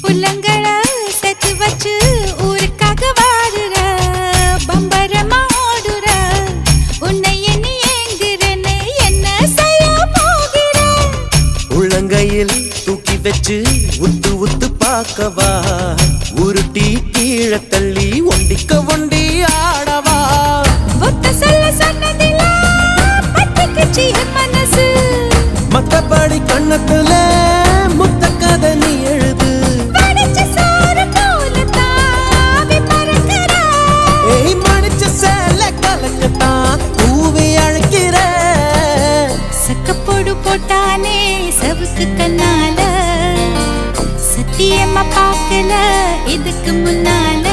புல்லங்கள சேர்த்து வச்சு ஊருக்காக வாடுற பம்பரமா ஓடுற உன்னை எண்ணி ஏங்குறேன்னு என்ன செய்ய போகிற உள்ளங்கையில் தூக்கி வச்சு உத்து உத்து பார்க்கவா உருட்டி கீழே தள்ளி ஒண்டிக்க ஒண்டி ஆடவா ஒத்த சொல்ல சொன்னதில பத்திக்குச்சு என் மனசு மத்தபடி கண்ணத்துல முத்த கதை நீ எழுது படிச்ச சார போலத்தான் கண்ணுக்கு முன்னால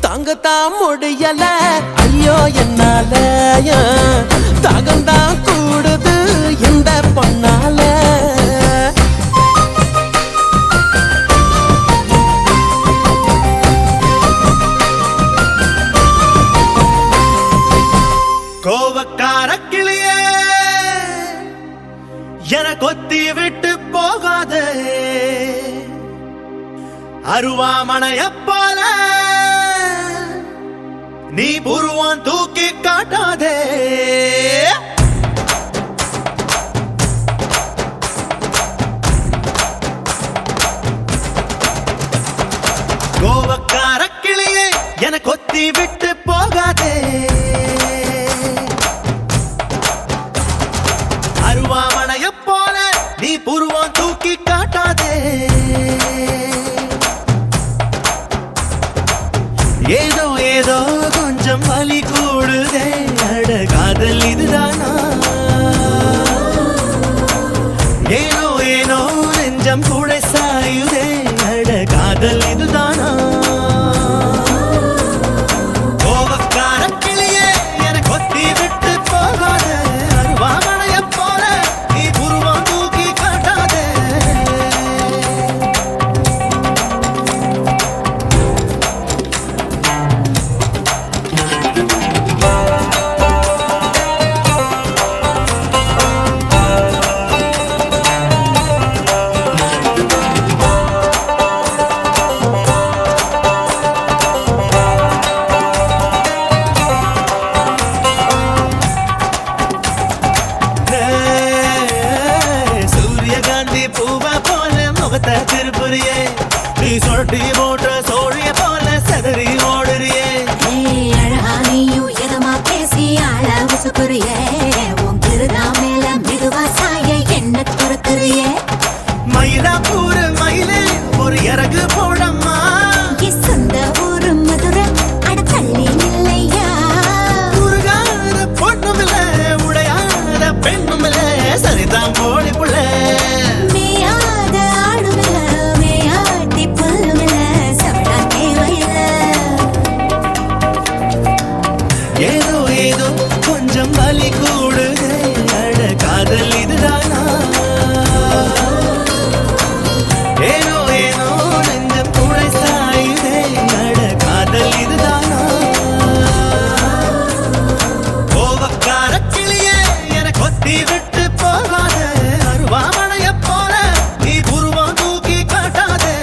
தாங்கத்தான் முடியல ஐயோ என்னால தாகம்தான் கூடுது இந்த பொண்ணால கோவக்கார கிளியே என கொத்தி விட்டு போகாதே அருவாமனைய போல நீ புருவம் தூக்கி காட்டாதே கோவக்கார கிளியே என கொத்தி விட்டு போகாதே அருவாமனைய போல நீ புருவம் தூக்கி காட்டாதே ஏதோ ஏதோ கொஞ்சம் வலி கூடுதே அட காதல் இதுதானா ஏனோ ஏனோ நெஞ்சம் கூட சாயுதே அட காதல் இதுதானா கோவக்கார கிளியே என கொத்தி விட்டு போகாத அருவாமனைய போல நீ புருவம் தூக்கி காட்டாதே சூரியகாந்தி பூவா போல முகத்தை திருப்புறியே நீ சொட்டி போட்ட சோழிய போல செதறி ஓடுறியே ஏய், அழகா நீயும் எதமா பேசி ஆள உசுக்குறியே உன் திருநா மேல மெதுவா சாய என்ன துரத்துறியே மயிலா பூரு மயிலே ஒரு இறகு போடம்மா சொந்த ஊரு மதுரை அட தள்ளி இல்லையா முருகாத பொண்ணும் இல்ல உடையாத பெண்ணும் இல்ல சரிதான் போடி புள்ள மேயாத ஆடுமில்ல மேயாட்டி புல்லுமில்ல சவடா தேவையில்ல ஏதோ ஏதோ கொஞ்சம் வலி கூடுதே அட காதல் இதுதானா ஏனோ ஏனோ நெஞ்சம் கூட சாயுதே அட காதல் இதுதானா கோவக்கார கிளியே என கொத்தி விட்டு போகாத அருவாமனைய போல நீ புருவம் தூக்கி காட்டாதே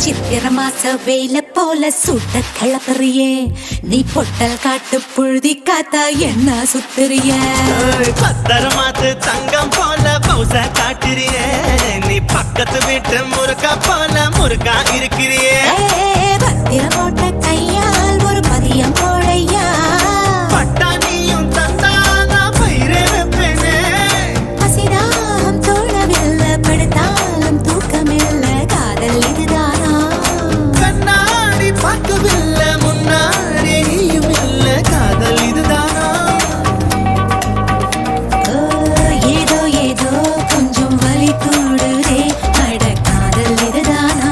சித்திர மாச வெயில போல சுட்ட கிளப்புறியே நீ பொட்டல் காட்டு புழுதி காத்தா என்ன சுத்துறிய பத்தரமாத்து தங்கம் போல பௌச காட்டுறியே நீ பக்கத்து வீட்டு முருக்கா போல முருக்கா இருக்கிறியே பத்திர போட்ட கையால் ஒரு பதியம் போழையா பட்டாணியும் தந்தா நான் பயிரே வைப்பேனே பசிதாகம் தோழவில்லை படுத்தாலும் தூக்கமில்ல காதல் இதுதானா கண்ணாடி பார்க்கவில்லை முன்னாடி நீயும் இல்ல காதல் இதுதானா ஏதோ ஏதோ கொஞ்சம் வலி கூடுதே அட காதல் இதுதானா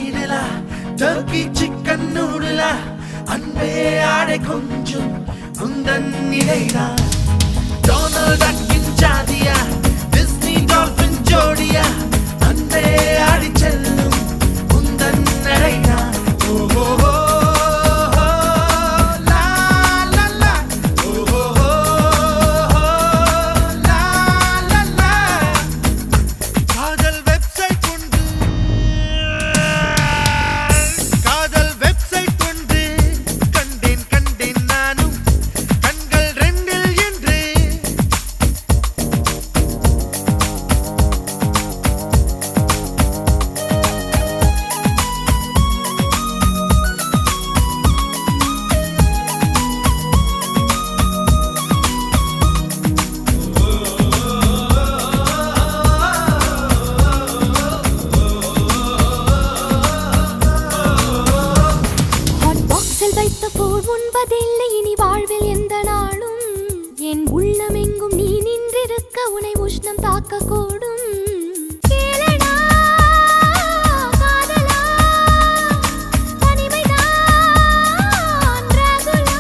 நீடலா டர்க்கி சிக்கன் நூடுலா அன்பே ஆடை கொஞ்சம் உந்தன் இடைதான் டொனால்ட் டக்கின் ஜாதியா டிஸ்னி டால்பின் ஜோடியா அன்பே ஆடி செல்லும் உந்தன் நடைதான் ஓஹோ வைத்த போர் உண்பதில்லை இனி வாழ்வில் எந்த நாளும் என் உள்ளமெங்கும் நீ நின்றிருக்க உனை உஷ்ணம் தாக்க கூடும் கேளடா காதலா தனிமைதான் ராகுலா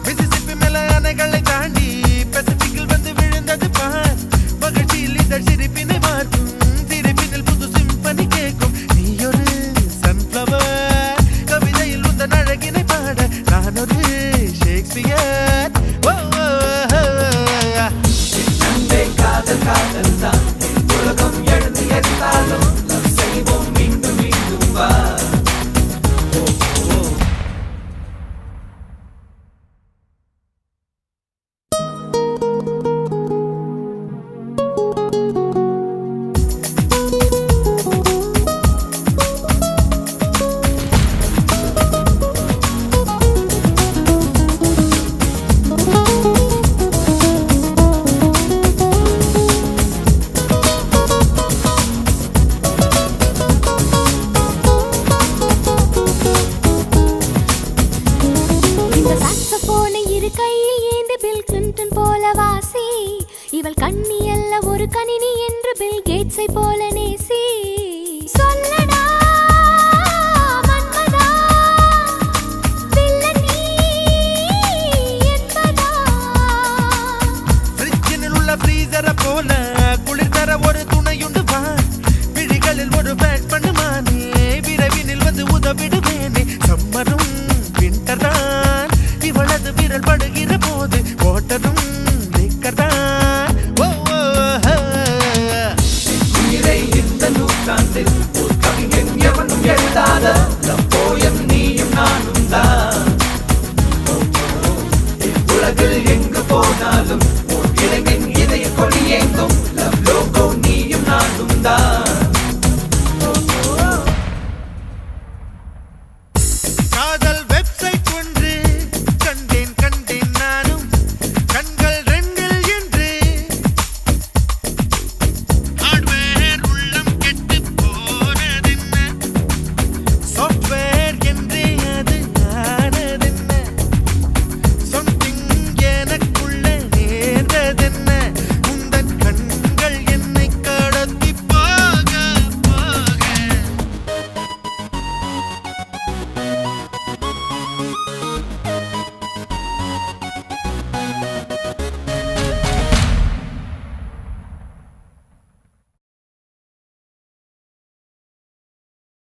மிசிசிப்பி மேல அணைகளை தாண்டி பசிபிக்கில் வந்து விழுந்தது பார் மகிழ்ச்சியில் இதழ் சிரிப்பினை பார்க்கும் சிரிப்பினில் புது சிம்பனி கேட்கும் நீ ஒரு சன்ஃப்ளவர் அழகினை பாட நான் ஒரு ஷேக்ஸ்பியர் காதல் காதல் தான் உலகம் எழுந்து எரித்தாலும் செய்வோம் மீண்டும் மீண்டும் வா இவள் கண்ணி அல்ல ஒரு கணினி என்று பில் கேட்ஸை போல நேசி சொல்லடா மன்மதா வில்லனி என்பதா ஃப்ரிட்ஜினில் உள்ள ஃப்ரீசரை போல குளிர் தர ஒரு துணையுண்டு வா விழிகளில் ஒரு பேட் பண்ணுமானே விரைவினில் வந்து உதவிடுவேனே சம்மரும் விண்டர் தான் இவளது விரல் படுகிற போது ஓட்டரும் இந்த நூற்றாண்டில் ஒரு கவிஞன் எவனும் எழுதாத